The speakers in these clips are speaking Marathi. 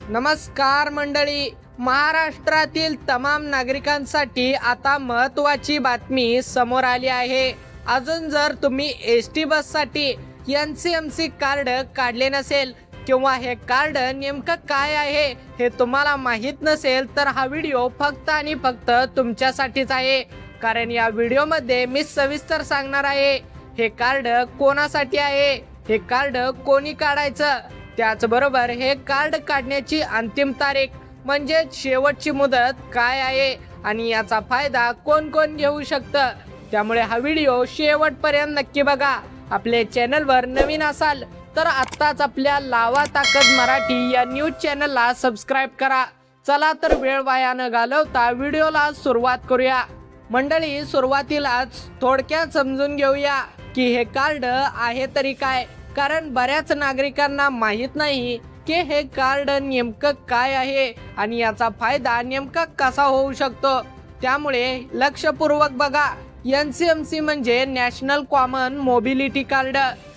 नमस्कार मंडळी, महाराष्ट्रातील तमाम नागरिकांसाठी आता महत्त्वाची बातमी समोर आली आहे। अजून जर तुम्ही एसटी बससाठी NCMC कार्ड काढले नसेल किंवा हे कार्ड नेमकं काय आहे हे तुम्हाला माहित नसेल तर हा व्हिडिओ फक्त आणि फक्त तुमच्यासाठीच आहे। कारण या व्हिडिओमध्ये मी सविस्तर सांगणार आहे हे कार्ड कोणासाठी आहे, हे कार्ड कोणी काढायचं, त्याचबरोबर हे कार्ड काढण्याची अंतिम तारीख म्हणजे शेवटची मुदत काय आहे आणि याचा फायदा कोण कोण घेऊ शकतं। त्यामुळे हा व्हिडिओ शेवटपर्यंत नक्की बघा। आपले चॅनलवर नवीन असाल तर आत्ताच आपल्या लावा ताकद मराठी या न्यूज चॅनलला सबस्क्राईब करा। चला तर वेळ वाया न घालवता व्हिडिओला सुरुवात करूया। मंडळी, सुरुवातीलाच थोडक्यात समजून घेऊया की हे कार्ड आहे तरी काय, कारण बऱ्याच नागरिकांना माहित नाही की हे कार्ड नेमकं काय आहे आणि याचा फायदा नेमका कसा होऊ शकतो। त्यामुळे लक्षपूर्वक बघा। NCMC म्हणजे नॅशनल कॉमन मोबिलिटी कार्ड,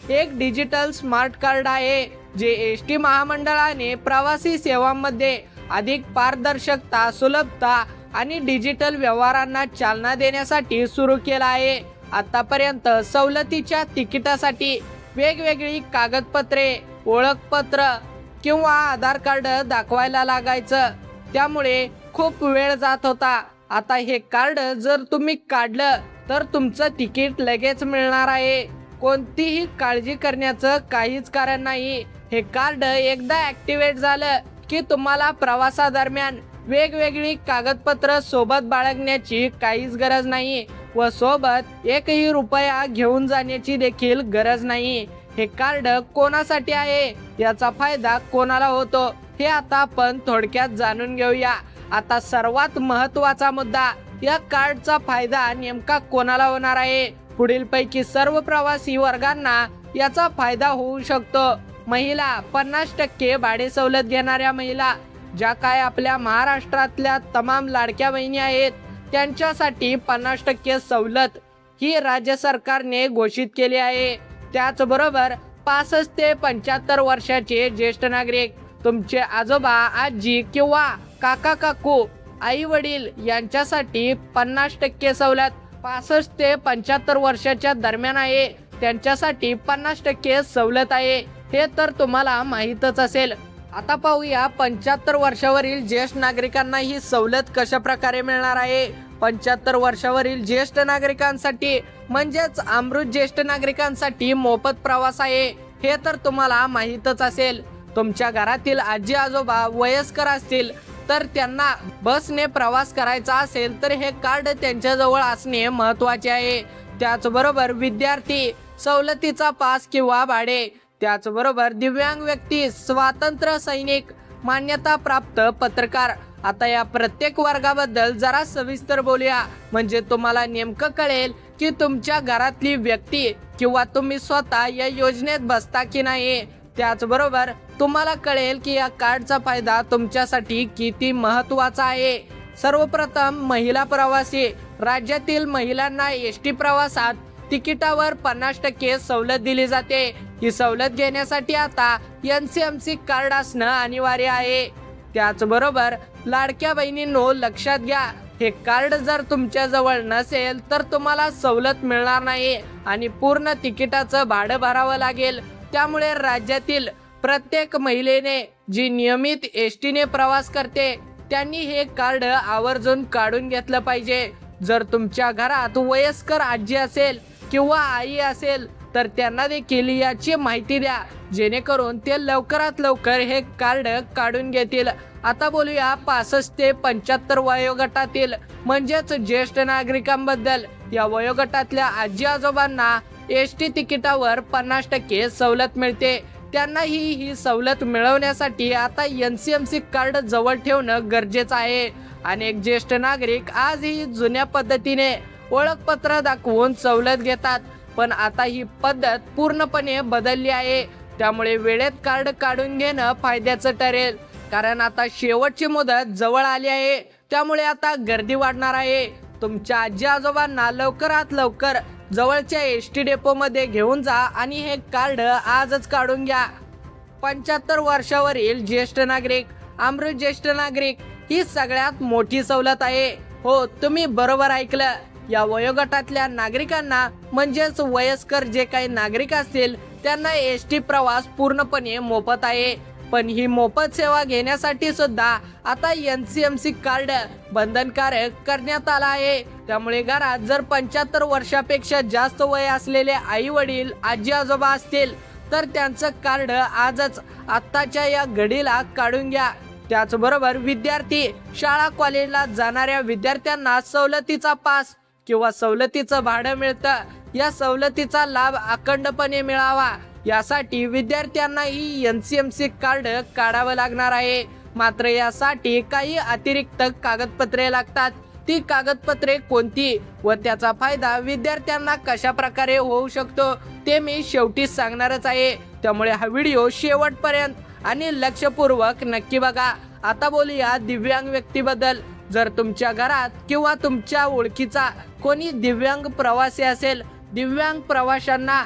एक डिजिटल स्मार्ट कार्ड आहे जे एसटी महामंडळाने प्रवासी सेवांमध्ये अधिक पारदर्शकता, सुलभता आणि डिजिटल व्यवहारांना चालना देण्यासाठी सुरू केला आहे। आतापर्यंत सवलतीच्या तिकिटासाठी वेगवेगळी कागदपत्रे, ओळखपत्र किंवा आधार कार्ड दाखवायला लागायचं, त्यामुळे खूप वेळ जात होता। आता हे कार्ड जर तुम्ही काढलं तर तुमचं तिकीट लगेच मिळणार आहे। कोणतीही काळजी करण्याचं काहीच कारण नाही। हे कार्ड एकदा ऍक्टिव्हेट झालं की तुम्हाला प्रवासादरम्यान वेगवेगळी कागदपत्र सोबत बाळगण्याची काहीच गरज नाही व सोबत एकही रुपया घेऊन जाण्याची देखील गरज नाही। हे कार्ड कोणासाठी आहे, याचा फायदा कोणाला होतो हे आता आपण थोडक्यात जाणून घेऊया। आता सर्वात महत्त्वाचा मुद्दा, या कार्डचा फायदा नेमका कोणाला होणार आहे। पुढीलपैकी सर्व प्रवासी वर्गांना याचा फायदा होऊ शकतो। महिला, 50% भाडे सवलत घेणाऱ्या महिला, ज्या काय आपल्या महाराष्ट्रातल्या तमाम लाडक्या बहिणी आहेत त्यांच्यासाठी 50% सवलत ही राज्य सरकारने घोषित केली आहे। त्याचबरोबर 65 ते 75 वर्षाचे ज्येष्ठ नागरिक, तुमचे आजोबा, आजी किंवा काका काकू, आई वडील यांच्यासाठी 50% सवलत। 65 ते 75 वर्षाच्या दरम्यान आहे त्यांच्यासाठी 50% सवलत आहे, हे तर तुम्हाला माहीतच असेल। आता पाहूया 75 वर्षावरील ज्येष्ठ नागरिकांना ही सवलत कशा प्रकारे मिळणार आहे। 75 वर्षावरील ज्येष्ठ नागरिकांसाठी म्हणजेच अमृत ज्येष्ठ नागरिकांसाठी मोफत प्रवास आहे, हे तर तुम्हाला माहीतच असेल। तुमच्या घरातील आजी आजोबा वयस्कर असतील तर त्यांना बसने प्रवास करायचा असेल तर हे कार्ड त्यांच्याजवळ असणे महत्त्वाचे आहे। त्याचबरोबर विद्यार्थी, सवलतीचा पास किंवा भाडे, त्याचबरोबर दिव्यांग व्यक्ती, स्वातंत्र्य सैनिक, मान्यता प्राप्त पत्रकार। आता या प्रत्येक वर्गाबद्दल जरा सविस्तर बोलूया, म्हणजे तुम्हाला नेमकं कळेल की तुमच्या घरातली व्यक्ती किंवा तुम्ही स्वतः या योजनेत बसता की नाही। त्याचबरोबर तुम्हाला कळेल की या कार्डचा फायदा तुमच्यासाठी किती महत्त्वाचा आहे। सर्वप्रथम महिला प्रवासी, राज्यातील महिलांना एसटी प्रवासात तिकिटावर 50% सवलत दिली जाते। ही सवलत घेण्यासाठी आता NCMC कार्ड असणं अनिवार्य आहे। त्याचबरोबर लाडक्या बहिणींनो, लक्षात घ्या, हे कार्ड जर तुमच्या जवळ नसेल तर तुम्हाला सवलत मिळणार नाही आणि पूर्ण तिकिटाचं भाडं भरावं लागेल। त्यामुळे राज्यातील प्रत्येक महिलेने जी नियमित एसटीने प्रवास करते त्यांनी हे कार्ड आवर्जून काढून घेतलं पाहिजे। जर तुमच्या घरात वयस्कर आजी असेल किंवा आई असेल तर त्यांना देखील याची माहिती द्या, जेणेकरून ते लवकरात लवकर हे कार्ड काढून घेतील। आता बोलूया 65 ते 75 वयोगटातील म्हणजेच ज्येष्ठ नागरिकांबद्दल। या वयोगटातल्या आजी आजोबांना एसटी तिकिटावर 50% सवलत मिळते। त्यांनाही ही सवलत मिळवण्यासाठी आता NCMC कार्ड जवळ ठेवणं गरजेचं आहे। अनेक ज्येष्ठ नागरिक आजही जुन्या पद्धतीने ओळखपत्र दाखवून सवलत घेतात, पण आता ही पद्धत पूर्णपणे बदलली आहे। त्यामुळे वेळेत कार्ड काढून घेणं फायद्याचं ठरेल, कारण आता शेवटची मुदत जवळ आली आहे। त्यामुळे आता गर्दी वाढणार आहे। तुमच्या आजी आजोबांना लवकरात लवकर जवळच्या एसटी डेपोमध्ये घेऊन जा आणि हे कार्ड आजच काढून घ्या। 75 वर्षावरील ज्येष्ठ नागरिक, अमृत ज्येष्ठ नागरिक ही सगळ्यात मोठी सवलत आहे. हो, तुम्ही बरोबर ऐकलं. या वयोगटातल्या नागरिकांना म्हणजेच वयस्कर जे काही नागरिक असतील त्यांना एसटी प्रवास पूर्णपणे मोफत आहे. पण ही मोफत सेवा घेण्यासाठी सुद्धा आता NCMC कार्ड बंधनकारक करण्यात आला आहे. त्यामुळे घरात जर 75 वर्षापेक्षा जास्त वय असलेले आई वडील आजी आजोबा असतील तर त्यांचं कार्ड आजच आत्ताच्या या घडीला काढून घ्या. त्याचबरोबर विद्यार्थी शाळा कॉलेजला जाणाऱ्या विद्यार्थ्यांना सवलतीचा पास किंवा सवलतीचं भाडं मिळतं. या सवलतीचा लाभ अखंडपणे मिळावा यासाठी विद्यार्थ्यांनाही NCMC कार्ड काढावं लागणार आहे. मात्र यासाठी काही अतिरिक्त कागदपत्रे लागतात. ती कागदपत्रे कोणती व त्याचा फायदा विद्यार्थ्यांना कशा प्रकारे होऊ शकतो ते मी शेवटी सांगणारच आहे. त्यामुळे हा व्हिडिओ शेवटपर्यंत आणि लक्षपूर्वक नक्की बघा. आता बोलूया दिव्यांग व्यक्तीबद्दल. जर तुमच्या घरात किंवा तुमच्या ओळखीचा कोणी दिव्यांग प्रवासी असेल, दिव्यांग प्रवाशांना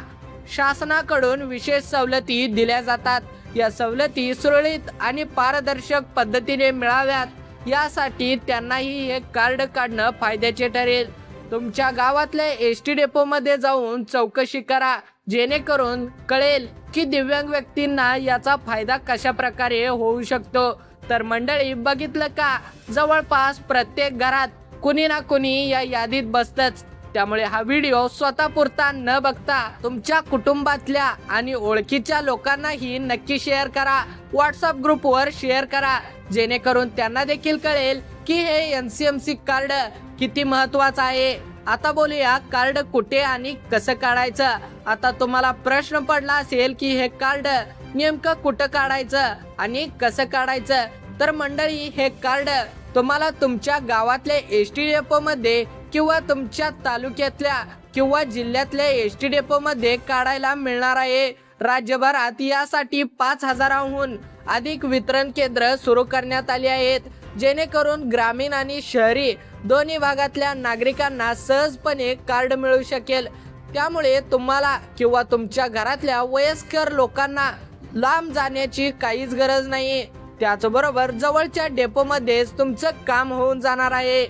शासनाकडून विशेष सवलती दिल्या जातात. या सवलती सुरळीत आणि पारदर्शक पद्धतीने मिळाव्यात यासाठी त्यांनाही हे कार्ड काढणं फायद्याचे ठरेल. तुमच्या गावातल्या एसटी डेपो मध्ये जाऊन चौकशी करा, जेणेकरून कळेल की दिव्यांग व्यक्तींना याचा फायदा कशा प्रकारे होऊ शकतो. तर मंडळी, बघितलं का, जवळपास प्रत्येक घरात कुणी ना कुणी या यादीत बसतच. त्यामुळे हा व्हिडिओ स्वतःपुरता न बघता तुमच्या कुटुंबातल्या आणि ओळखीच्या लोकांनाही नक्की शेअर करा. व्हॉट्सअप ग्रुपवर शेअर करा, जेणेकरून त्यांना देखील कळेल की हे NCMC कार्ड किती महत्वाचं आहे. आता बोलूया कार्ड कुठे आणि कसं काढायचं. आता तुम्हाला प्रश्न पडला असेल की हे कार्ड नेमकं कुठं काढायचं आणि कसं काढायचं. तर मंडळी, हे कार्ड तुम्हाला तुमच्या गावातल्या एसटी डेपो मध्ये किंवा तुमच्या तालुक्यातल्या किंवा जिल्ह्यातल्या एसटी डेपो मध्ये काढायला मिळणार आहे. राज्यभरात यासाठी 5000हून अधिक वितरण केंद्र सुरू करण्यात आली आहेत, जेणेकरून ग्रामीण आणि शहरी दोन्ही भागातल्या नागरिकांना सहजपणे कार्ड मिळू शकेल. त्यामुळे तुम्हाला किंवा तुमच्या घरातल्या वयस्कर लोकांना लांब जाण्याची काहीच गरज नाही. त्याचबरोबर जवळच्या डेपोमध्येच तुमचं काम होऊन जाणार आहे.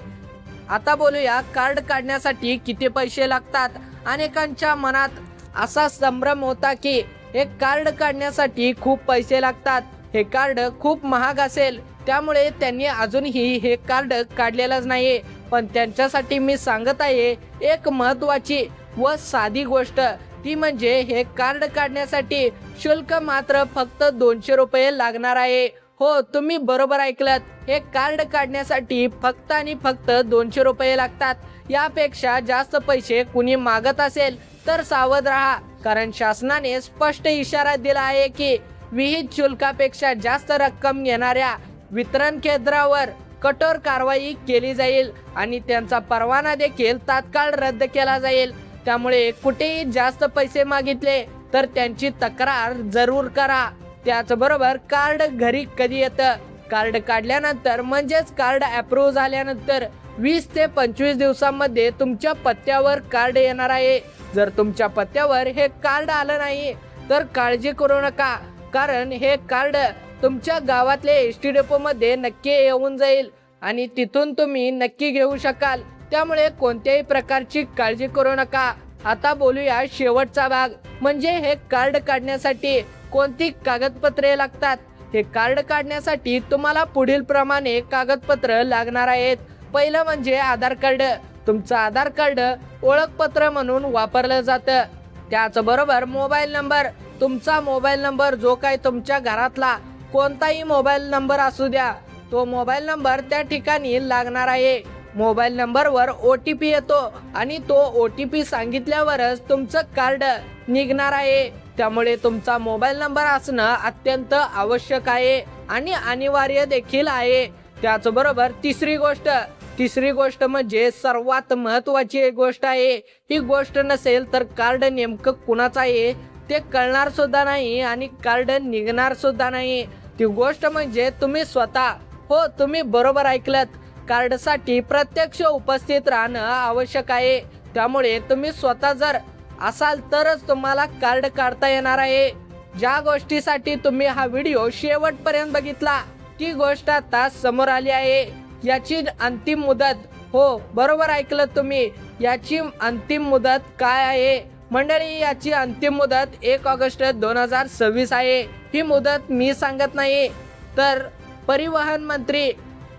आता बोलूया कार्ड काढण्यासाठी किती पैसे लागतात. अनेकांच्या मनात असा संभ्रम होता की हे कार्ड काढण्यासाठी खूप पैसे लागतात, हे कार्ड खूप महाग असेल, त्यामुळे त्यांनी अजूनही हे कार्ड काढलेलंच नाही. पण त्यांच्यासाठी मी सांगत आहे एक महत्त्वाची व साधी गोष्ट, ती म्हणजे हे कार्ड काढण्यासाठी शुल्क मात्र फक्त 200 रुपये लागणार आहे. हो, तुम्ही बरोबर ऐकलत. हे कार्ड काढण्यासाठी फक्त आणि फक्त 200 रुपये लागतात. यापेक्षा जास्त पैसे कुणी मागत असेल तर सावध राहा, कारण शासनाने स्पष्ट इशारा दिला आहे की विहित शुल्कापेक्षा जास्त रक्कम घेणाऱ्या वितरण केंद्रावर कठोर कारवाई केली जाईल आणि त्यांचा परवाना देखील तात्काळ रद्द केला जाईल. त्यामुळे कुठेही जास्त पैसे मागितले तर त्यांची तक्रार जरूर करा. त्याचबरोबर कार्ड घरी कधी येतं? कार्ड काढल्यानंतर म्हणजेच कार्ड अप्रूव्ह झाल्यानंतर 20 ते 25 दिवसांमध्ये तुमच्या पत्त्यावर कार्ड येणार आहे. जर तुमच्या पत्त्यावर हे कार्ड आलं नाही तर काळजी करू नका, कारण हे कार्ड तुमच्या गावातल्या एसटी डेपो मध्ये नक्की येऊन जाईल आणि तिथून तुम्ही नक्की घेऊ शकाल. त्यामुळे कोणत्याही प्रकारची काळजी करू नका. आता बोलूया शेवटचा भाग, म्हणजे हे कार्ड काढण्यासाठी कोणती कागदपत्रे लागतात. हे कार्ड काढण्यासाठी तुम्हाला पुढील प्रमाणे कागदपत्र लागणार आहेत. पहिलं म्हणजे आधार कार्ड. तुमचं आधार कार्ड ओळखपत्र म्हणून वापरलं जातं. त्याचबरोबर मोबाईल नंबर. तुमचा मोबाईल नंबर जो काही तुमच्या घरातला कोणताही मोबाईल नंबर असू द्या, तो मोबाईल नंबर त्या ठिकाणी लागणार आहे. मोबाईल नंबरवर OTP येतो आणि तो OTP सांगितल्यावरच तुमचं कार्ड निघणार आहे. त्यामुळे तुमचा मोबाईल नंबर असणं अत्यंत आवश्यक आहे आणि अनिवार्य देखील आहे. त्याचबरोबर तिसरी गोष्ट म्हणजे सर्वात महत्त्वाची एक गोष्ट आहे. ही गोष्ट नसेल तर कार्ड नेमकं कुणाचं आहे ते कळणार सुद्धा नाही आणि कार्ड निघणार सुद्धा नाही. ती गोष्ट म्हणजे तुम्ही स्वतः. हो, तुम्ही बरोबर ऐकलत. कार्डसाठी प्रत्यक्ष उपस्थित राहणं आवश्यक आहे. त्यामुळे तुम्ही स्वतः जर असाल तरच तुम्हाला कार्ड काढता येणार आहे. ज्या गोष्टीसाठी तुम्ही हा व्हिडिओ शेवटपर्यंत बघितला ही गोष्ट आता समोर आली आहे। याची अंतिम मुदत, हो बरोबर ऐकलं तुम्ही, याची अंतिम मुदत काय आहे मंडळी? याची अंतिम मुदत 1 ऑगस्ट 2026 आहे। ही मुदत मी सांगत नाही, तर परिवहन मंत्री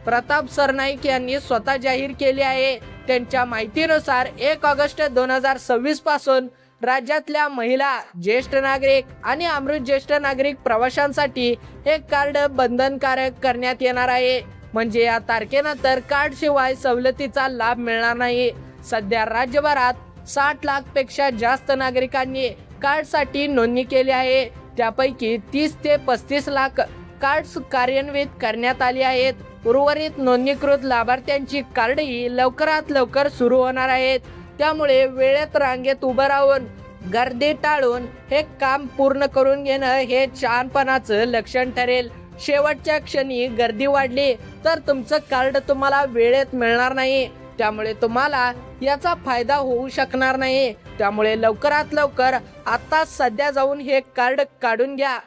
प्रताप सरनाईक यांनी स्वतः जाहीर केली आहे। त्यांच्या माहितीनुसार 1 ऑगस्ट 2026 पासून राज्यातल्या महिला, ज्येष्ठ नागरिक आणि अमृत ज्येष्ठ नागरिक प्रवाशांसाठी हे कार्ड बंधनकारक करण्यात येणार आहे। म्हणजे या तारखेनंतर कार्ड शिवाय सवलतीचा लाभ मिळणार नाही। सध्या राज्यभरात 60 लाख पेक्षा जास्त नागरिकांनी कार्डसाठी नोंदणी केली आहे। त्यापैकी 30 ते 35 लाख कार्ड्स कार्यान्वित करण्यात आली आहेत। उर्वरित नोंदणीकृत लाभार्थ्यांची कार्डही लवकरात लवकर सुरू होणार आहेत। त्यामुळे वेळेत रांगेत उभं राहून गर्दी टाळून हे काम पूर्ण करून घेणं हे शहाणपणाचं लक्षण ठरेल। शेवटच्या क्षणी गर्दी वाढली तर तुमचं कार्ड तुम्हाला वेळेत मिळणार नाही, त्यामुळे तुम्हाला याचा फायदा होऊ शकणार नाही। त्यामुळे लवकरात लवकर आता सध्या जाऊन हे कार्ड काढून घ्या।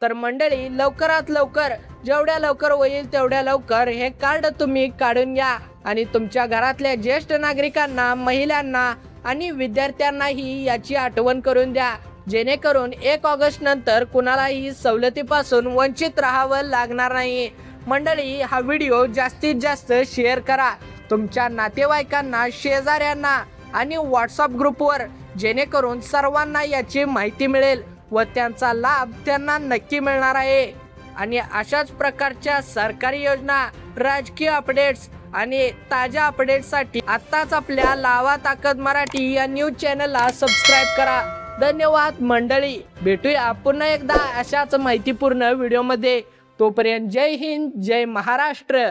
तर मंडळी, लवकरात लवकर, जेवढ्या लवकर होईल तेवढ्या लवकर हे कार्ड तुम्ही काढून घ्या आणि तुमच्या घरातल्या ज्येष्ठ नागरिकांना, महिलांना आणि विद्यार्थ्यांनाही याची आठवण करून द्या, जेणेकरून 1 ऑगस्ट नंतर कुणालाही सवलतीपासून वंचित राहावं लागणार नाही। मंडळी, हा व्हिडिओ जास्तीत जास्त शेअर करा तुमच्या नातेवाईकांना, शेजाऱ्यांना आणि व्हॉट्सअप ग्रुपवर, जेणेकरून सर्वांना याची माहिती मिळेल व त्यांचा लाभ त्यांना नक्की मिळणार आहे। आणि अशाच प्रकारच्या सरकारी योजना, राजकीय अपडेट्स आणि ताज्या अपडेट्ससाठी आत्ताच आपल्या लावा ताकद मराठी या न्यूज चॅनलला सबस्क्राईब करा। धन्यवाद मंडळी, भेटूया पुन्हा एकदा अशाच माहितीपूर्ण व्हिडिओमध्ये। तोपर्यंत जय हिंद, जय महाराष्ट्र।